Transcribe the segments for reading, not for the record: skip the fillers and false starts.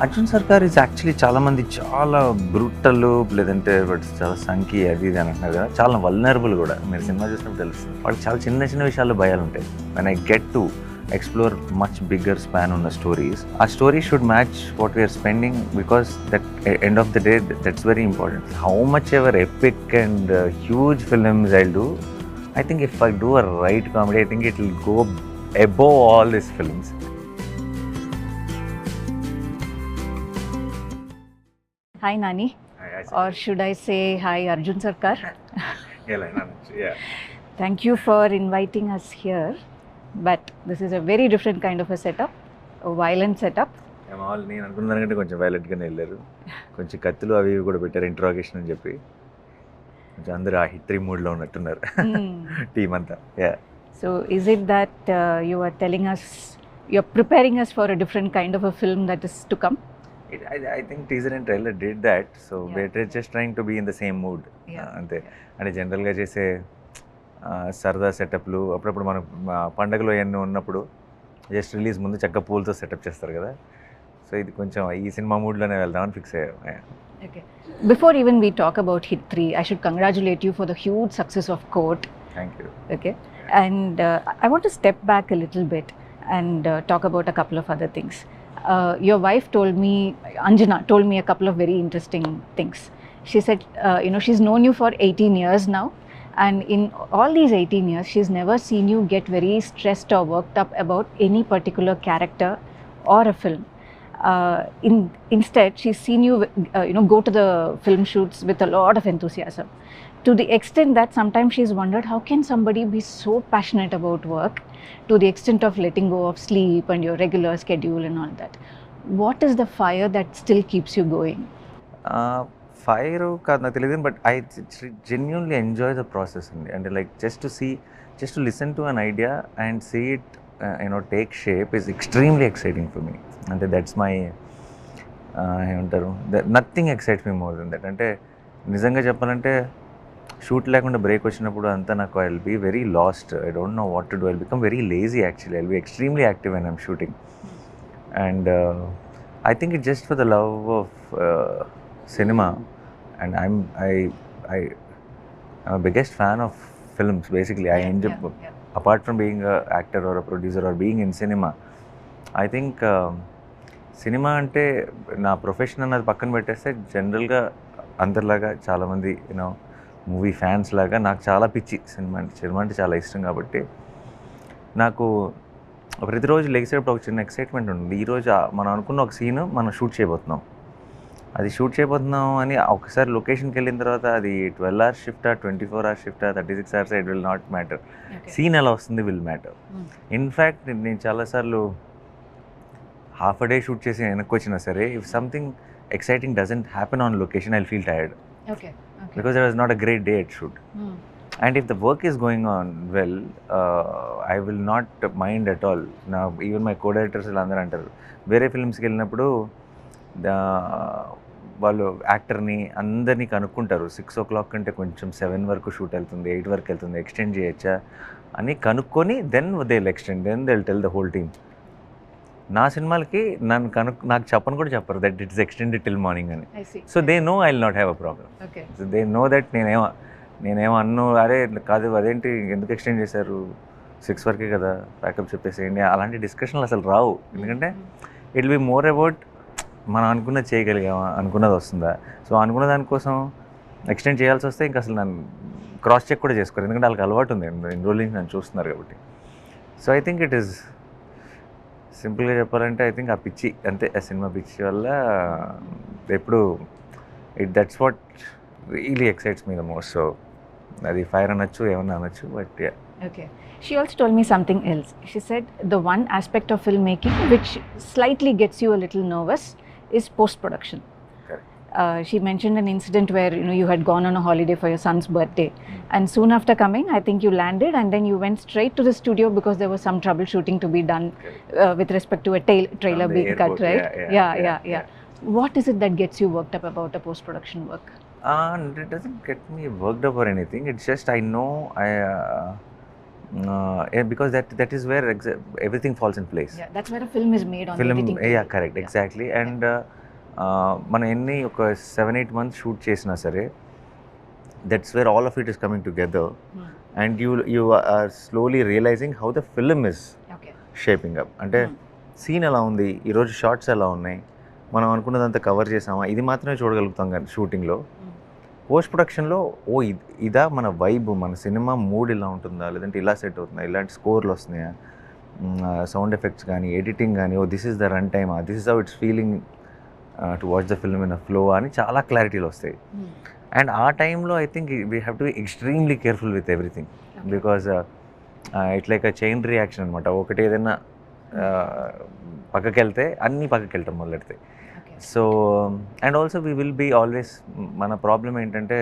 అర్జున్ సర్కార్ is actually చాలామంది చాలా బ్రూటల్ లేదంటే బట్ చాలా సంఖి అది ఇది అని అంటున్నారు కదా, చాలా వల్నరబుల్ కూడా. మీరు సినిమా చూసినప్పుడు తెలుస్తుంది వాళ్ళకి చాలా చిన్న చిన్న విషయాల్లో భయాలు ఉంటాయి. When I get to explore much bigger span ఉన్న స్టోరీస్, ఆ story should match what we're spending, because that end of the day that's very important. How much ever epic and huge films I do, I think if I do a right comedy, I think it will go above all these films. Hi Nani, or should I say hi Arjun Sarkar? Yeah. Thank you for inviting us here, but this is a very different kind of a setup, a violent setup. నేను అనుకున్న దానికంటే కొంచెం వైలెంట్గానే వెళ్ళారు. కొంచెం కత్తులు అవి ఇవి కూడా పెట్టారు, ఇంట్రాగేషన్ అని చెప్పి. కొంచెం అందరూ ఆ హిట్రీ మూడ్లో ఉన్నట్టున్నారు టీమ్ అంతా. Yeah. So is it that you are telling us, you're preparing us for a different kind of a film that is to come? I think teaser and trailer did that, so Yeah. we're just trying to be in the same mood. Yeah. అంతే. అంటే జనరల్గా చేసే సరదా సెటప్లు అప్పుడప్పుడు మనం పండగలో ఎన్ని ఉన్నప్పుడు జస్ట్ రిలీజ్ ముందు చక్క పూలతో సెటప్ చేస్తారు కదా, సో ఇది కొంచెం ఈ సినిమా మూడ్లోనే వెళ్దామని ఫిక్స్ అయ్యాం. Okay. Before even we talk about Hit 3, I should congratulate you for the huge success of Court. Thank you. Okay. And I want to step back a little bit and talk about a couple of other things. Your wife told me, Anjana told me a couple of very interesting things. She said, she's known you for 18 years now, and in all these 18 years, she's never seen you get very stressed or worked up about any particular character or a film. Instead, she's seen you, go to the film shoots with a lot of enthusiasm. To the extent that sometimes she's wondered, how can somebody be so passionate about work to the extent of letting go of sleep and your regular schedule and all that? What is the fire that still keeps you going? Fire కాదు నాకు తెలియదు, but I genuinely enjoy the process అండి. అంటే like just to listen to an idea and see it take shape is extremely exciting for me. అంటే that's my ఏమంటారు, nothing excites me more than that. అంటే నిజంగా చెప్పాలంటే shoot లేకుండా break వచ్చినప్పుడు అంతా నాకు I will be very lost. I don't know what to do. I become very lazy actually. I will be extremely active when I'm shooting. And I think it just for the love of cinema, and I'm a biggest fan of films basically. I enjoy, apart from being a actor or a producer or being in cinema, I think cinema అంటే నా profession అన్నది పక్కన పెట్టేస్తే జనరల్గా అందరిలాగా చాలామంది movie fans లాగా నాకు చాలా పిచ్చి సినిమా అంటే చాలా ఇష్టం. కాబట్టి నాకు ప్రతిరోజు లెగిసేటప్పుడు ఒక చిన్న ఎక్సైట్మెంట్ ఉంటుంది. ఈరోజు మనం అనుకున్న ఒక సీన్ మనం షూట్ చేయబోతున్నాం అని ఒకసారి లొకేషన్కి వెళ్ళిన తర్వాత అది 12 hours షిఫ్టా, 24 hours షిఫ్టా, 36 hours, it will not matter. సీన్ ఎలా వస్తుంది విల్ మ్యాటర్. ఇన్ఫ్యాక్ట్ నేను చాలాసార్లు హాఫ్ అ డే షూట్ చేసి వెనక్కి వచ్చినా సరే, if something exciting doesn't happen on location I feel tired, because it was not a great day at shoot. And if the work is going on well, I will not mind at all. నా even my co directors అందరూ అంటారు, వేరే ఫిల్మ్స్కి వెళ్ళినప్పుడు వాళ్ళు యాక్టర్ని అందరినీ కనుక్కుంటారు. 6 o'clock కంటే కొంచెం 7 వరకు షూట్ వెళ్తుంది, 8 వరకు వెళ్తుంది, ఎక్స్టెండ్ చేయొచ్చా అని కనుక్కొని then they will extend, then they will tell the whole team. నా సినిమాలకి నాకు చెప్పను కూడా చెప్పరు that it's extended till morning అని. So they know I will not have a problem. So they know that నేనేమో అరే కాదు అదేంటి ఎందుకు ఎక్స్టెండ్ చేశారు, 6 వరకే కదా ప్యాకప్ చెప్పేసేయండి, అలాంటి డిస్కషన్లు అసలు రావు. ఎందుకంటే it will be more about మనం అనుకున్నది చేయగలిగామా, అనుకున్నది వస్తుందా. సో అనుకున్న దానికోసం ఎక్స్టెండ్ చేయాల్సి వస్తే ఇంకా అసలు నన్ను క్రాస్ చెక్ కూడా చేసుకోరు, ఎందుకంటే వాళ్ళకి అలవాటు ఉంది, ఇన్ని రోజుల నుంచి నన్ను చూస్తున్నారు కాబట్టి. So I think it is సింపుల్గా చెప్పాలంటే ఐ థింక్ ఆ పిచ్చి అంతే, ఆ సినిమా పిచ్చి వల్ల ఎప్పుడు that's what really excites me the most. So అది ఫైర్ అనొచ్చు, ఏమన్నా అనొచ్చు, but yeah. Okay. She also told me something else. She said the one aspect of filmmaking which slightly gets you a little nervous is post-production. She mentioned an incident where you had gone on a holiday for your son's birthday, and soon after coming, I think you landed and then you went straight to the studio because there was some troubleshooting to be done with respect to a trailer being cut, right? Yeah. What is it that gets you worked up about a post-production work? It doesn't get me worked up or anything. It's just I know because that is where everything falls in place. Yeah, that's where a film is made on the film editing యా table. Correct Yeah. Exactly. And మనం ఎన్ని ఒక 7-8 months shoot చేసినా సరే that's where all of it is coming together and you are slowly realizing how the film is Okay. Shaping up. అంటే scene ఎలా ఉంది, ఈరోజు షార్ట్స్ ఎలా ఉన్నాయి, మనం అనుకున్నదంతా కవర్ చేసామా, ఇది మాత్రమే చూడగలుగుతాం కానీ షూటింగ్లో. పోస్ట్ ప్రొడక్షన్లో ఇదా మన వైబ్, మన సినిమా మూడ్ ఇలా ఉంటుందా, లేదంటే ఇలా సెట్ అవుతుందా, ఇలాంటి స్కోర్లు వస్తున్నాయా, సౌండ్ ఎఫెక్ట్స్ కానీ ఎడిటింగ్ కానీ, this is the run time, this is how it's feeling to watch the film in a flow అని చాలా క్లారిటీలు వస్తాయి. అండ్ ఆ టైంలో I think we have to be extremely careful with everything because it's like a chain reaction అనమాట. ఒకటి ఏదైనా పక్కకి వెళ్తే అన్నీ పక్కకి వెళ్ళటం మొదలెడతాయి. So and also we will be always, మన ప్రాబ్లం ఏంటంటే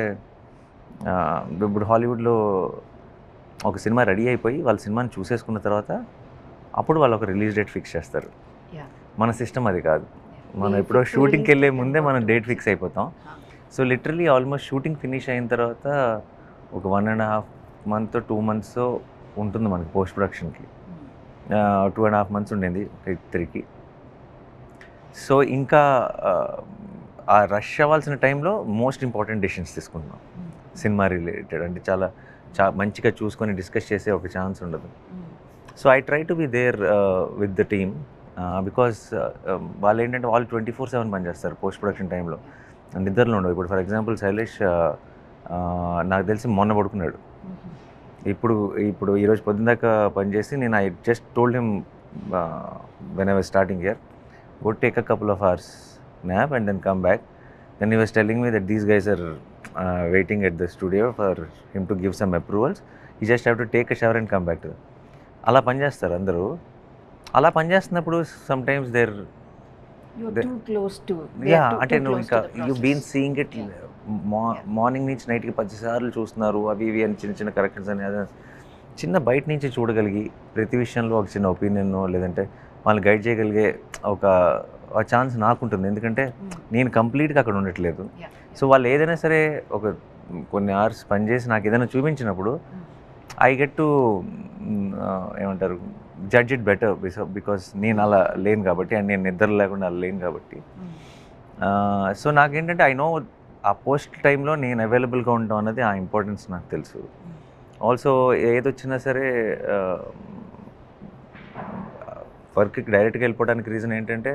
ఇప్పుడు హాలీవుడ్లో ఒక సినిమా రెడీ అయిపోయి వాళ్ళ సినిమాని చూసేసుకున్న తర్వాత అప్పుడు వాళ్ళు ఒక రిలీజ్ డేట్ ఫిక్స్ చేస్తారు. మన సిస్టమ్ అది కాదు. మనం ఎప్పుడో షూటింగ్కి వెళ్ళే ముందే మనం డేట్ ఫిక్స్ అయిపోతాం. So literally almost shooting finish అయిన తర్వాత ఒక 1.5 months 2 months ఉంటుంది మనకి పోస్ట్ ప్రొడక్షన్కి. 2.5 months ఉండేది 3కి. సో ఇంకా ఆ రష్ అవ్వాల్సిన టైంలో మోస్ట్ ఇంపార్టెంట్ డెసిషన్స్ తీసుకుంటున్నాం సినిమా రిలేటెడ్. అంటే చాలా మంచిగా చూసుకొని డిస్కస్ చేసే ఒక ఛాన్స్ ఉండదు. So I try to be there with the team because వాళ్ళు ఏంటంటే వాళ్ళు 24/7 పనిచేస్తారు పోస్ట్ ప్రొడక్షన్ టైంలో, నిద్రలో ఉండవు. ఇప్పుడు ఫర్ ఎగ్జాంపుల్ శైలేష్ నాకు తెలిసి మొన్న పడుకున్నాడు. ఇప్పుడు ఈరోజు పొద్దుదాకా పనిచేసి నేను I just told him when I was starting here, go take a couple of hours nap and then come back. Then he was telling me that these guys are waiting at the studio for him to give some approvals. He just have to take a shower and come back to them. అలా పనిచేస్తారు అందరూ. అలా పనిచేస్తున్నప్పుడు sometimes there too close to అంటే నువ్వు ఇంకా you been seeing it morning నుంచి నైట్కి 10 సార్లు చూస్తున్నారు అవి ఇవి అని చిన్న చిన్న కరెక్షన్స్ అని. అదే చిన్న బయట నుంచి చూడగలిగి ప్రతి విషయంలో ఒక చిన్న ఒపీనియన్ లేదంటే వాళ్ళని గైడ్ చేయగలిగే ఒక ఛాన్స్ నాకుంటుంది. ఎందుకంటే నేను కంప్లీట్గా అక్కడ ఉండట్లేదు. సో వాళ్ళు ఏదైనా సరే ఒక కొన్ని అవర్స్ పనిచేసి నాకు ఏదైనా చూపించినప్పుడు ఐ గెట్ టు ఏమంటారు జడ్జ్ ఇట్ బెటర్ బికాస్ నేను అలా లేను కాబట్టి, అండ్ నేను నిద్ర లేకుండా అలా లేను కాబట్టి. సో నాకేంటంటే ఐ నో ఆ పోస్ట్ టైంలో నేను అవైలబుల్గా ఉంటాం అన్నది ఆ ఇంపార్టెన్స్ నాకు తెలుసు. ఆల్సో ఏదొచ్చినా సరే వర్క్కి డైరెక్ట్గా వెళ్ళిపోవడానికి రీజన్ ఏంటంటే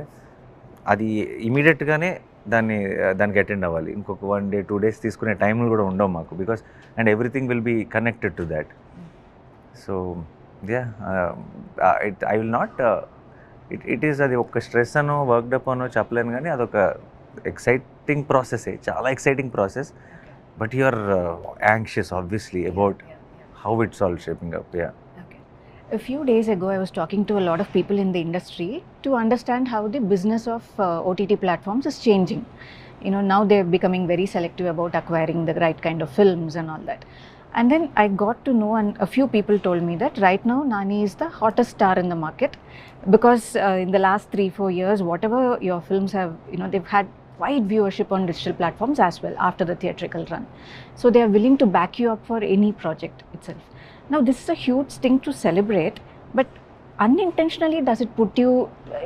అది ఇమీడియట్గానే దానికి అటెండ్ అవ్వాలి. ఇంకొక 1 day 2 days తీసుకునే టైంలు కూడా ఉండవు మాకు because and everything will be connected to that. So I will not it is అది ఒక స్ట్రెస్ అనో వర్క్డప్ అనో చెప్పలేను, కానీ అదొక ఎక్సైటింగ్ ప్రాసెసే, చాలా exciting process. But you are anxious obviously about how it's all shaping up. A few days ago, I was talking to a lot of people in the industry to understand how the business of OTT platforms is changing. You know, now they're becoming very selective about acquiring the right kind of films and all that. And then I got to know, and a few people told me that right now Nani is the hottest star in the market because in the last 3-4 years, whatever your films have, you know, they've had wide viewership on digital platforms as well after the theatrical run. So they are willing to back you up for any project itself. Now, this is a huge thing to celebrate, but unintentionally does it put you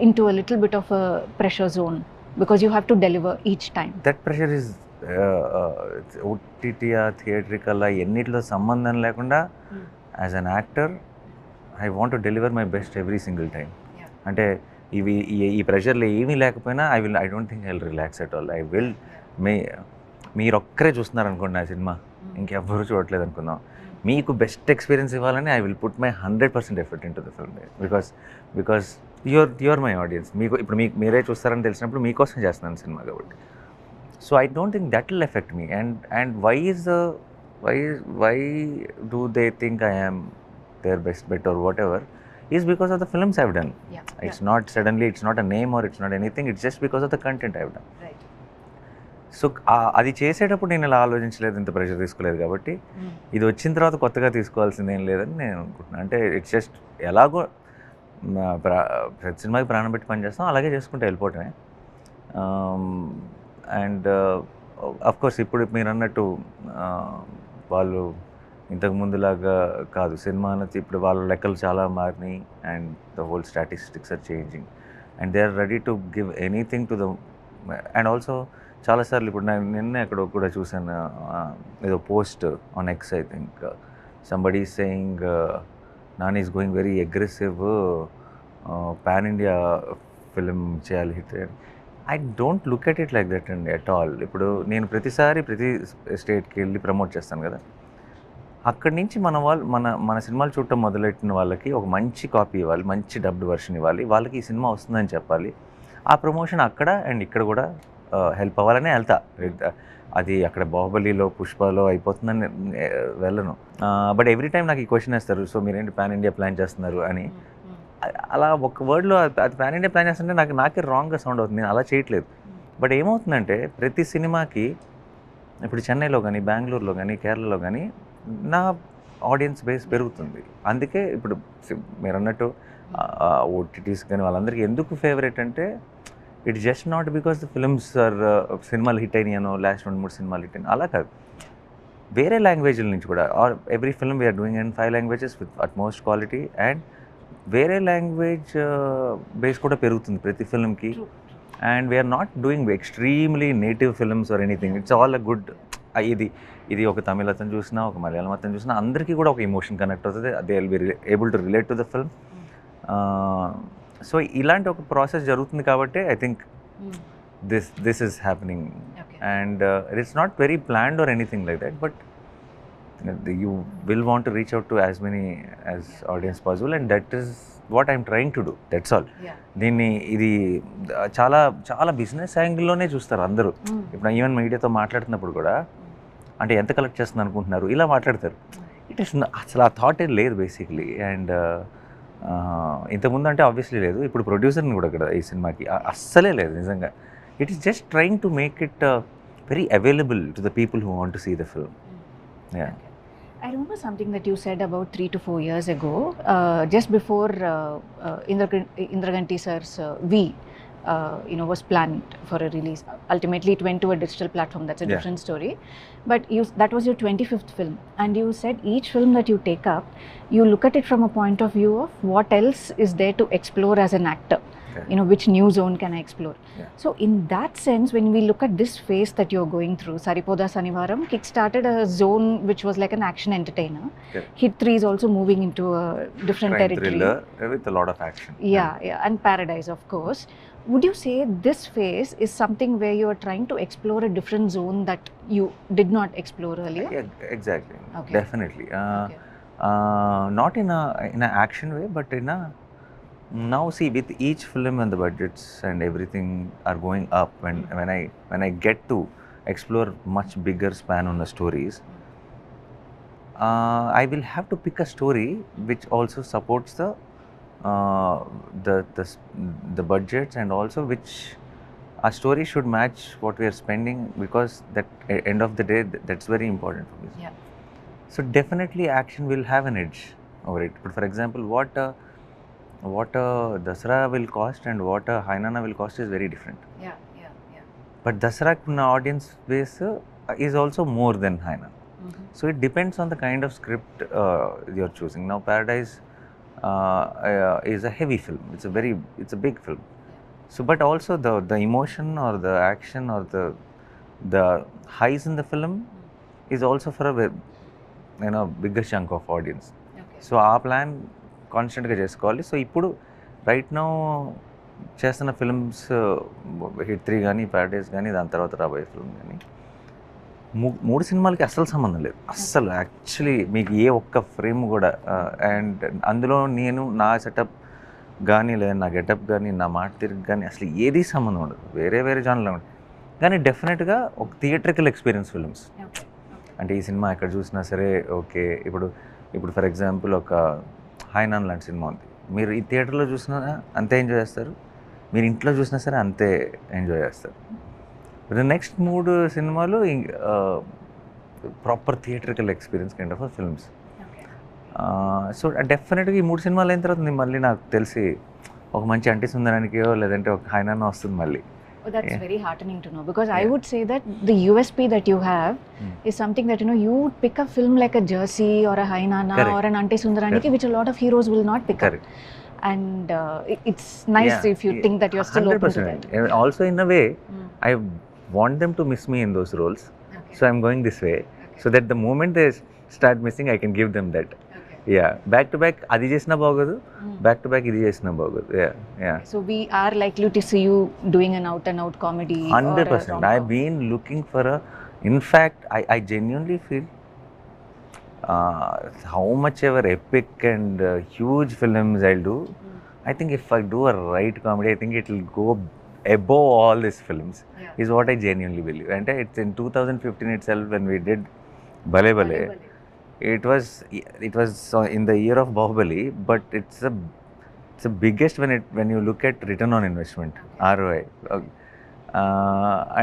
into a little bit of a pressure zone because you have to deliver each time? That pressure is OTT theatrical ఎన్నిటిలో సంబంధం లేకుండా as an actor I want to deliver my best every single time. అంటే ఈ ప్రెషర్లో ఏమీ లేకపోయినా I don't think I will relax at all. I will మీరు ఒక్కరే చూస్తున్నారు అనుకోండి ఆ సినిమా, ఇంకెవ్వరూ చూడట్లేదు అనుకుందాం, మీకు బెస్ట్ ఎక్స్పీరియన్స్ ఇవ్వాలని I will put my 100% effort into the film because you're my audience. ఇప్పుడు మీరే చూస్తారని తెలిసినప్పుడు మీకోసం చేస్తున్నాను సినిమా కాబట్టి. So I don't think that will affect me. And why do they think I am their best or whatever is because of the films I've done. It's not suddenly, it's not a name or it's not anything, it's just because of the content I've done. Right. So అది చేసేటప్పుడు నేను ఇలా ఆలోచించలేదు, ఇంత pressure తీసుకోలేదు కాబట్టి ఇది వచ్చిన తర్వాత కొత్తగా తీసుకోవాల్సింది ఏం లేదని నేను అనుకుంటున్నాను. అంటే ఇట్స్ జస్ట్ ఎలాగో ప్రతి సినిమాకి ప్రాణం పెట్టి పనిచేస్తాం, అలాగే చేసుకుంటే వెళ్ళిపోవటమే. అండ్ అఫ్కోర్స్ ఇప్పుడు మీరు అన్నట్టు వాళ్ళు ఇంతకు ముందులాగా కాదు సినిమా అన్నది. ఇప్పుడు వాళ్ళ లెక్కలు చాలా మారినాయి and the whole statistics are changing and they are ready to give anything to the. And also చాలాసార్లు ఇప్పుడు నేను నిన్న ఎక్కడో కూడా చూసాను, ఏదో post on X I think somebody saying Nani is going very aggressive, pan India film చేయాలి hit. I don't look at it like that అండి అట్ ఆల్. ఇప్పుడు నేను ప్రతిసారి ప్రతి స్టేట్కి వెళ్ళి ప్రమోట్ చేస్తాను కదా, అక్కడి నుంచి మన సినిమాలు చూడటం మొదలెట్టిన వాళ్ళకి ఒక మంచి కాపీ ఇవ్వాలి, మంచి డబ్డ్ వర్షన్ ఇవ్వాలి, వాళ్ళకి ఈ సినిమా వస్తుందని చెప్పాలి. ఆ ప్రమోషన్ అక్కడ అండ్ ఇక్కడ కూడా హెల్ప్ అవ్వాలనే వెళ్తా. అది అక్కడ బాహుబలిలో పుష్పలో అయిపోతుందని వెళ్ళను. బట్ ఎవ్రీ టైం నాకు ఈ క్వశ్చన్ వేస్తారు, సో మీరేంటి పాన్ ఇండియా ప్లాన్ చేస్తున్నారు అని. అలా ఒక వర్డ్లో అది పాన్ ఇండియా ప్లాన్ చేస్తుంటే నాకే రాంగ్గా సౌండ్ అవుతుంది. నేను అలా చేయట్లేదు. బట్ ఏమవుతుందంటే ప్రతి సినిమాకి ఇప్పుడు చెన్నైలో కానీ, బెంగళూరులో కానీ, కేరళలో కానీ నా ఆడియన్స్ బేస్ పెరుగుతుంది. అందుకే ఇప్పుడు మీరు అన్నట్టు ఓటీటీస్ కానీ వాళ్ళందరికీ ఎందుకు ఫేవరెట్ అంటే it's just not because the films or సినిమాలు హిట్ అయినాయనో, లాస్ట్ 2-3 సినిమాలు హిట్ అయినా అలా కాదు. వేరే లాంగ్వేజ్ల నుంచి కూడా every film we are doing in 5 languages with utmost quality and వేరే లాంగ్వేజ్ బేస్ కూడా పెరుగుతుంది ప్రతి ఫిల్మ్కి. And we are not doing extremely native films or anything. It's all a good. ఇది ఒక తమిళ అతను చూసినా, ఒక మలయాళం అతను చూసినా అందరికీ కూడా ఒక ఎమోషన్ కనెక్ట్ అవుతుంది. They will be able to relate to the film. So ఇలాంటి ఒక ప్రాసెస్ జరుగుతుంది కాబట్టి I think this is happening. And it's not very planned or anything like that, but you will want to reach out to as many as audience possible and that is what I'm trying to do. That's all. దీన్ని ఇది చాలా చాలా business యాంగిల్లోనే చూస్తారు అందరూ. ఇప్పుడు even మీడియాతో మాట్లాడుతున్నప్పుడు కూడా అంటే ఎంత కలెక్ట్ చేస్తుంది అనుకుంటున్నారు ఇలా మాట్లాడతారు. ఇట్ ఇస్ అసలు ఆ థాట్ ఏం లేదు బేసిక్లీ. అండ్ ఇంతకుముందు అంటే ఆబ్వియస్లీ లేదు, ఇప్పుడు ప్రొడ్యూసర్ని కూడా ఇక్కడ ఈ సినిమాకి అస్సలే లేదు నిజంగా. It is just trying to make it very available to the people who want to see the film. Yeah. I remember something that you said about 3 to 4 years ago, just before Indraganti sir's V, was planned for a release. Ultimately, it went to a digital platform. That's a different story. But that was your 25th film, and you said each film that you take up, you look at it from a point of view of what else is there to explore as an actor. Which new zone can I explore? So in that sense, when we look at this phase that you're going through, Saripoda Sanivaram kick-started a zone which was like an action entertainer. Hit 3 is also moving into a different crime territory. Thriller with a lot of action. Yeah, and Paradise, of course. Would you say this phase is something where you are trying to explore a different zone that you did not explore earlier? Yeah, exactly. Okay. Definitely. Not in a action way, but in a now see with each film and the budgets and everything are going up. When I get to explore much bigger span on the stories, I will have to pick a story which also supports the budgets and also which a story should match what we are spending, because that end of the day that's very important for me. Yeah. So definitely action will have an edge over it. But for example, what Dasara will cost and what Hainana will cost is very different. Yeah. But Dasara audience base is also more than Hainana. So it depends on the kind of script you're choosing. Now Paradise is a heavy film. It's a big film. So but also the emotion or the action or the highs in the film is also for a bigger chunk of audience. Okay. So our plan కాన్స్టెంట్గా చేసుకోవాలి. So ఇప్పుడు right now చేస్తున్న films hit 3 కానీ, Paradise కానీ, దాని తర్వాత రాబోయే film కానీ 3 సినిమాలకి అస్సలు సంబంధం లేదు. అస్సలు యాక్చువల్లీ మీకు ఏ ఒక్క ఫ్రేమ్ కూడా అండ్ అందులో నేను నా సెటప్ కానీ లేదా నా గెటప్ కానీ నా మాట తిరిగి కానీ అసలు ఏది సంబంధం ఉండదు. వేరే జానర్లో ఉంటుంది. కానీ డెఫినెట్గా ఒక థియేట్రికల్ ఎక్స్పీరియన్స్ ఫిల్మ్స్. అంటే ఈ సినిమా ఎక్కడ చూసినా సరే ఓకే. ఇప్పుడు ఫర్ ఎగ్జాంపుల్ ఒక హైనాన్ లాంటి సినిమా ఉంది, మీరు ఈ థియేటర్లో చూసినా అంతే ఎంజాయ్ చేస్తారు, మీరు ఇంట్లో చూసినా సరే అంతే ఎంజాయ్ చేస్తారు. నెక్స్ట్ 3 సినిమాలు proper theatrical experience kind of films. So డెఫినెట్గా ఈ 3 సినిమాలు అయిన తర్వాత మళ్ళీ నాకు తెలిసి ఒక మంచి అంటి సుందరానికో లేదంటే ఒక హైనాన్ వస్తుంది మళ్ళీ. Oh, that's Yeah. very heartening to know, because I Yeah. would say that the USP that you have is something that, you would pick a film like a Jersey or a Hai Nana Correct. or an Ante Sundaraniki, Correct. which a lot of heroes will not pick Correct. up. And it's nice if you think that you're still open to that. 100%. And also, in a way, I want them to miss me in those roles. Okay. So I'm going this way. So that the moment they start missing, I can give them that. Yeah. Back to back, adi chesina bagodu. Back to back, idi chesina bagodu. Yeah. Yeah. So we are likely to see you doing an out and out comedy. 100%. I've been looking for a. In fact, I genuinely feel how much ever epic and huge films I'll do. I think if I do a right comedy, I think it will go above all these films. Yeah. Is what I genuinely believe. And it's in 2015 itself when we did Bale Bale. It was in the year of Bahubali, but it's the biggest when you look at return on investment, ROI.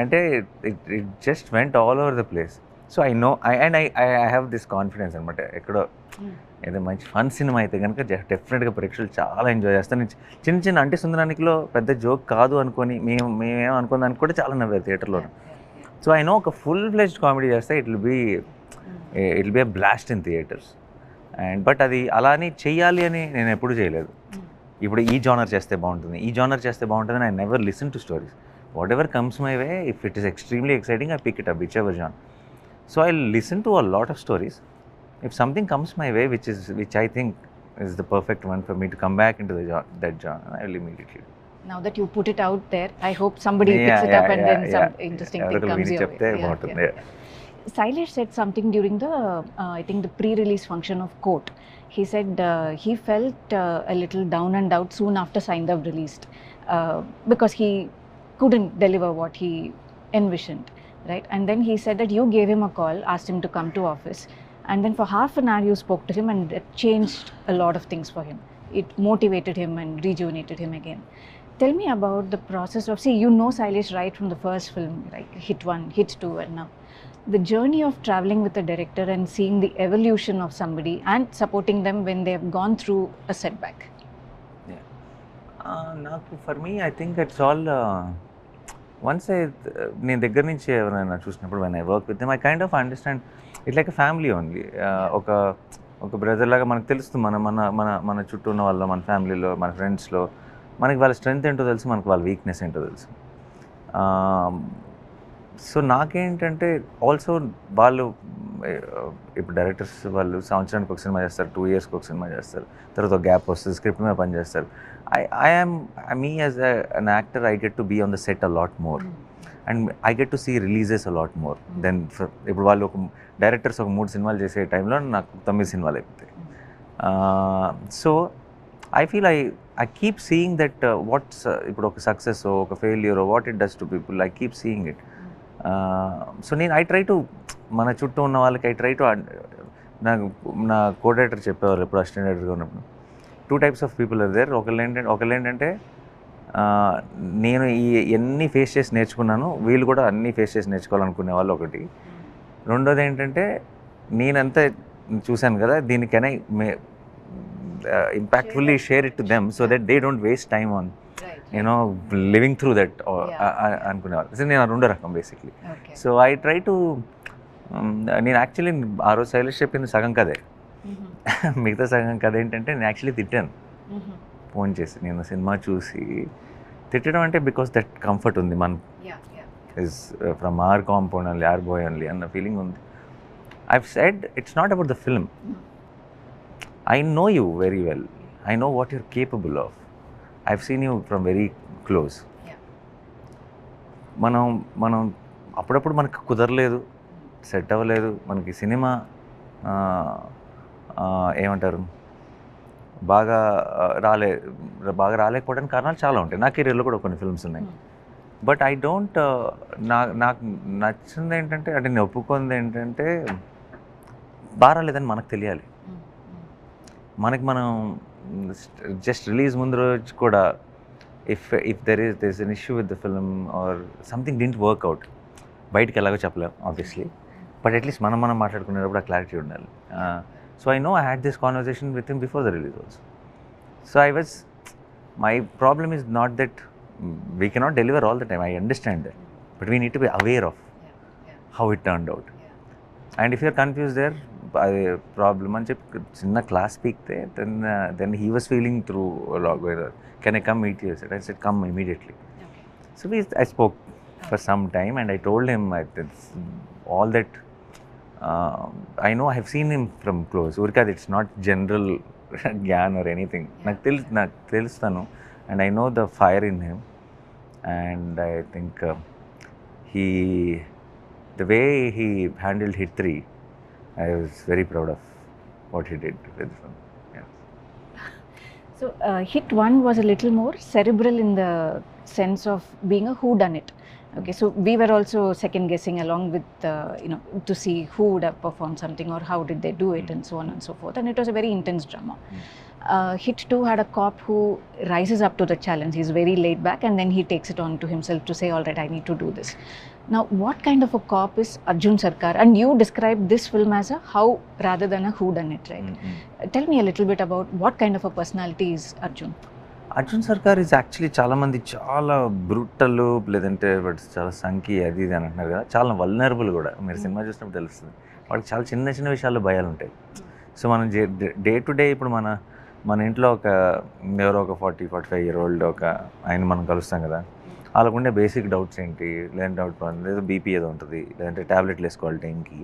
And it just went all over the place. So I know I have this confidence అనమాట ఎక్కడో ఏదో మంచి fun cinema అయితే కనుక డెఫినెట్గా ప్రేక్షకులు చాలా enjoy చేస్తారు. చిన్న చిన్న అంటే సుందరానికిలో పెద్ద జోక్ కాదు అనుకొని మేమేం అనుకున్న దానికి కూడా చాలా నవ్వారు థియేటర్లో. సో ఐ నో ఒక ఫుల్ ఫ్లెజ్డ్ కామెడీ చేస్తే it will be a blast in theatres. And but అది అలా అని చెయ్యాలి అని నేను ఎప్పుడు చేయలేదు. ఇప్పుడు ఈ జానర్ చేస్తే బాగుంటుంది, ఈ జానర్ చేస్తే బాగుంటుంది, I never listen to stories. Whatever comes my way, if it is extremely exciting, I pick it up whichever genre. So I'll listen to a lot of stories. If something comes my way, which I think is the perfect one for me to come back into that genre, I will immediately. Now that you put it out there, I hope somebody picks it up and then some interesting thing comes your way. Sailesh said something during the, I think the pre-release function of Court. He said he felt a little down and out soon after Saindav released because he couldn't deliver what he envisioned. Right, and then he said that you gave him a call, asked him to come to office, and then for half an hour you spoke to him, and it changed a lot of things for him. It motivated him and rejuvenated him again. Tell me about the process of, see, you know Sailesh right from the first film, right? Hit 1, Hit 2, and now the journey of traveling with a director and seeing the evolution of somebody and supporting them when they have gone through a setback. For me, I think it's all. Once నేను దగ్గర నుంచి ఎవరైనా చూసినప్పుడు when I work with them, I kind of understand it's like a family only. ఒక brother లాగా మనకు తెలుస్తుంది మన చుట్టూ ఉన్న వాళ్ళ, మన ఫ్యామిలీలో, మన ఫ్రెండ్స్లో మనకి వాళ్ళ స్ట్రెంగ్త్ ఏంటో తెలుసు, మనకు వాళ్ళ వీక్నెస్ ఏంటో తెలుసు. సో నాకేంటంటే ఆల్సో వాళ్ళు ఇప్పుడు డైరెక్టర్స్ వాళ్ళు సంవత్సరానికి ఒక సినిమా చేస్తారు, 2 yearsకి ఒక సినిమా చేస్తారు, తర్వాత గ్యాప్ వస్తుంది, స్క్రిప్ట్ మీద పని చేస్తారు. Me as an actor, I get to be on the set a lot more, and I get to see releases a lot more than ఇప్పుడు వాళ్ళు ఒక డైరెక్టర్స్ ఒక 3 సినిమాలు చేసే టైంలో నాకు 9 సినిమాలు అయిపోతాయి. So I feel I keep seeing that what's ఇప్పుడు ఒక సక్సెస్ ఒక failure what it does to people, I keep seeing it. So నేను ఐ ట్రై టు మన చుట్టూ ఉన్న వాళ్ళకి ఐ ట్రై టు నా కో డైరెక్టర్ చెప్పేవారు ఎప్పుడు అసిస్టెంట్ డైరెక్టర్గా ఉన్నప్పుడు, 2 types of people are there. ఒకళ్ళు ఏంటంటే నేను ఎన్ని ఫేస్ చేసి నేర్చుకున్నాను, వీళ్ళు కూడా అన్నీ ఫేస్ చేసి నేర్చుకోవాలనుకునే వాళ్ళు ఒకటి. రెండోది ఏంటంటే నేనంతా చూశాను కదా, దీనికైనా impactfully share it to them so that they don't waste time on living through that అనుకునేవాళ్ళు. సో నేను రెండో రకం basically. So I try to నేను యాక్చువల్లీ ఆ రోజు శైలేష్ చెప్పింది సగం కదే, మిగతా సగం కథ ఏంటంటే నేను యాక్చువల్లీ తిట్టాను ఫోన్ చేసి. నేను సినిమా చూసి తిట్టడం అంటే బికాస్ దట్ కంఫర్ట్ ఉంది, మన is from our compound only, our boy only అన్న ఫీలింగ్ ఉంది. I've said it's not about the film, I know you very well, I know what you're capable of, I've seen you from very close. మనం అప్పుడప్పుడు మనకు కుదరలేదు, set అవ్వలేదు, మనకి cinema ఏమంటారు బాగా రాలేకపోవడానికి కారణాలు చాలా ఉంటాయి. నా కెరీర్లో కూడా కొన్ని ఫిల్మ్స్ ఉన్నాయి. బట్ ఐ డోంట్ నాకు నచ్చింది ఏంటంటే, అంటే నేను ఒప్పుకుంది ఏంటంటే బాగా రాలేదని మనకు తెలియాలి. మనం జస్ట్ రిలీజ్ ముందు రోజు కూడా if there is an issue with the film or something didn't work out, బయటకు ఎలాగో చెప్పలేము ఆబ్వియస్లీ, బట్ అట్లీస్ట్ మనం మాట్లాడుకునేటప్పుడు ఆ క్లారిటీ ఉండాలి. So I know I had this conversation with him before the release also. So my problem is not that we cannot deliver all the time, I understand that, but we need to be aware of how it turned out. And if you're confused there, అది problem అని చెప్పి చిన్న class పీక్తే then he was feeling through log can I come meet you I said come immediately. So I spoke for some time and I told him all that I know I have seen him from close. Urkad, it's not general gyan or anything. నాకు తెలుస్తాను and I know the fire in him, and I think the way he handled Hit 3, I was very proud of what he did with the film. Yeah. So Hit 1 was a little more cerebral in the sense of being a whodunit. Okay, so we were also second guessing along with to see who would have performed something or how did they do it and so on and so forth, and it was a very intense drama. Hit 2 had a cop who rises up to the challenge. He's very laid back and then he takes it on to himself to say, all right, I need to do this. Now, what kind of a cop is Arjun Sarkar? And you described this film as a how rather than a whodunit, right? Tell me a little bit about what kind of a personality is Arjun? Arjun Sarkar is actually చాలా మంది చాలా brutal, లేదంటే but చాలా సంఖ్య అది ఇది అని అంటున్నారు కదా, చాలా వల్నరబుల్ కూడా. మీరు సినిమా చూసినప్పుడు తెలుస్తుంది, వాళ్ళకి చాలా చిన్న చిన్న విషయాల్లో భయాలు ఉంటాయి. సో మనం డే టు డే ఇప్పుడు మన ఇంట్లో ఎవరో ఒక 40-45 year old ఒక ఆయన మనం కలుస్తాం కదా, వాళ్ళకు ఉండే బేసిక్ డౌట్స్ ఏంటి, లేదంటే డౌట్ ఏదో బీపీ ఏదో ఉంటుంది, లేదంటే ట్యాబ్లెట్లు వేసుకోవాలి టైంకి,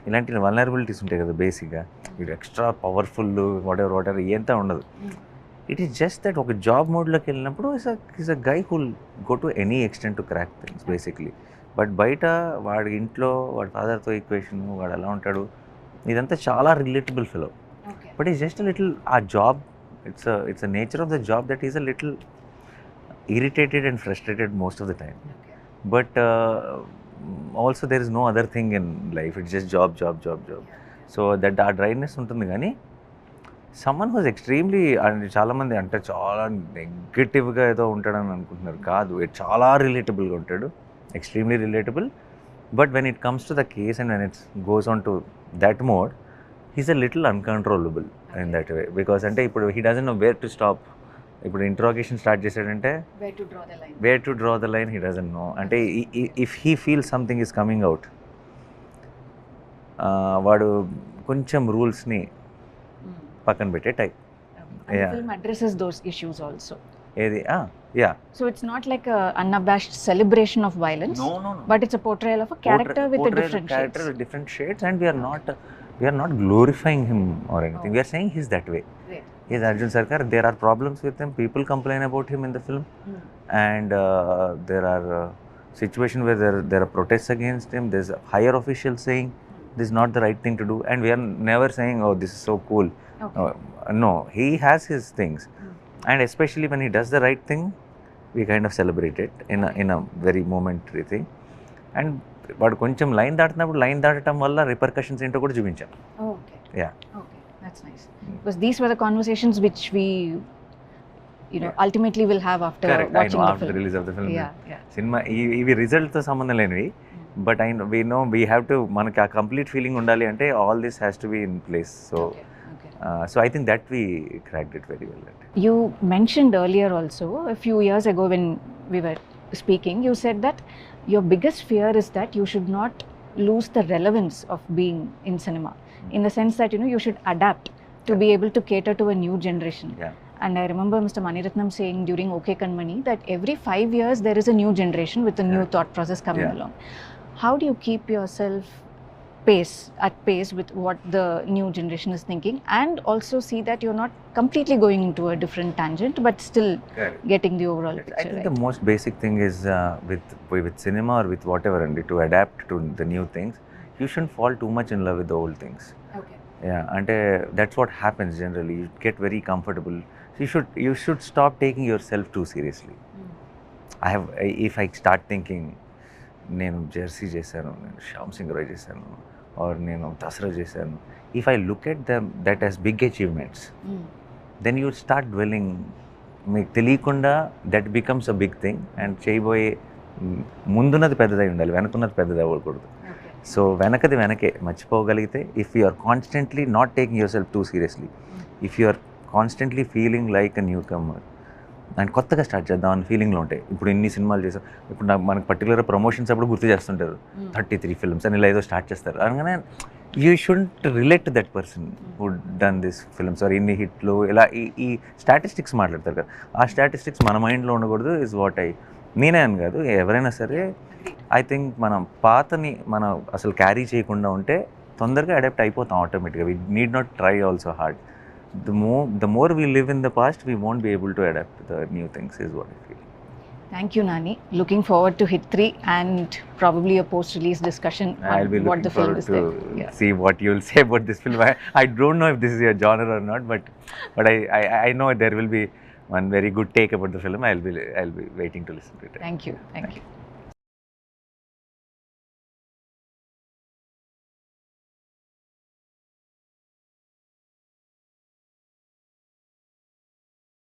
ఇలాంటి వల్నరబిలిటీస్ ఉంటాయి కదా బేసిక్గా. వీడు ఎక్స్ట్రా పవర్ఫుల్ వాట్ ఎవర్ ఎంత ఉండదు. ఇట్ ఈస్ జస్ట్ దట్ ఒక జాబ్ మోడ్లోకి వెళ్ళినప్పుడు is a guy హుల్ go to any extent to crack things basically. But బయట వాడి ఇంట్లో వాడి ఫాదర్తో ఈక్వేషన్, వాడు ఎలా ఉంటాడు, ఇదంతా చాలా relatable fellow. But is just little a job, it's a nature of the job that is a little irritated and frustrated most of the time. But also there is no other thing in life, it's just job. So that ఆ dryness ఉంటుంది. కానీ someone who is extremely, చాలా మంది అంటే చాలా నెగటివ్గా ఏదో ఉంటాడని అనుకుంటున్నారు, కాదు, చాలా రిలేటబుల్గా ఉంటాడు, extremely relatable. But when it comes to the case and when it goes on to that mode, he's a little uncontrollable in that way. Because అంటే ఇప్పుడు he doesn't know where to stop. ఇప్పుడు interrogation start చేశాడంటే where to draw the line he doesn't know. అంటే if he feel something is coming out, వాడు కొంచెం రూల్స్ని పక్కన పెట్టే type. Film addresses those issues also. ఏది yeah. So it's not like a unabashed celebration of violence. No. But it's a portrayal of a character with a different character shades. with different shades, and we are not glorifying him or anything. We are saying he's that way. Right. He's Arjun Sarkar. There are problems with him. People complain about him in the film, and there are situations where there are protests against him. There's higher officials saying this is not the right thing to do, and we are never saying, oh, this is so cool. Okay. No, he has his things, and especially when he does the right thing, we kind of celebrate it in a very momentary thing. And వాడు కొంచెం line దాటినప్పుడు line దాటడం వల్ల repercussions ఏంటో కూడా చూపించాం. Okay. Yeah. Okay, that's nice. Because these were the conversations which we ultimately will have after Correct. watching I know, the after film. the release of the film. Yeah. Cinema ఇవి రిజల్ట్తో సంబంధం లేనివి, but we know we have to, మనకి ఆ complete feeling ఉండాలి అంటే all this has to be in place. So so I think that we cracked it very well. You mentioned earlier also, a few years ago when we were speaking, you said that your biggest fear is that you should not lose the relevance of being in cinema, in the sense that you should adapt to be able to cater to a new generation. Yeah. And I remember Mr. Maniratnam saying during OK Kanmani that every 5 years there is a new generation with a new thought process coming along. How do you keep yourself at pace with what the new generation is thinking, and also see that you're not completely going into a different tangent but still getting the overall picture? I think the most basic thing is with cinema or with whatever, and to adapt to the new things, you shouldn't fall too much in love with the old things. Okay. Yeah, and that's what happens generally. You get very comfortable. You should stop taking yourself too seriously. If I start thinking, నేను Jersey చేశాను, నేను శ్యామ్ సింగ్ రాయ్ చేశాను, are నేను దసరా చేశాను, if I look at that as big achievements, then you start dwelling, మీకు తెలియకుండా that becomes a big thing. And చేయబోయే ముందున్నది పెద్దదై ఉండాలి, వెనకున్నది పెద్దది అవ్వకూడదు. సో వెనకే మర్చిపోగలిగితే, if you are constantly not taking yourself too seriously, if you are constantly feeling like a newcomer, and కొత్తగా స్టార్ట్ చేద్దాం అన్న ఫీలింగ్లో ఉంటాయి. ఇప్పుడు ఇన్ని సినిమాలు చేసాం, ఇప్పుడు నాకు మనకు పర్టికులర్ ప్రమోషన్స్ అప్పుడు గుర్తు చేస్తుంటారు 33 ఫిల్మ్స్ అని ఇలా ఏదో స్టార్ట్ చేస్తారు. అనగానే you shouldn't relate to that person who done this films or ఇన్ని హిట్లు ఇలా ఈ స్టాటిస్టిక్స్ మాట్లాడతారు కదా, ఆ స్టాటిస్టిక్స్ మన మైండ్లో ఉండకూడదు ఇస్ వాట్ నేనే అని కాదు, ఎవరైనా సరే. ఐ థింక్ మనం పాతని మనం అసలు క్యారీ చేయకుండా ఉంటే తొందరగా అడాప్ట్ అయిపోతాం ఆటోమేటిక్గా. We need not try also hard. The more we live in the past, we won't be able to adapt to the new things, is what I feel. Thank you, Nani. Looking forward to Hit 3 and probably a post-release discussion I'll be on what looking the film forward is to there. see what you'll say about this film. I don't know if this is your genre or not, but I know there will be one very good take about the film. I'll be waiting to listen to it. Thank you.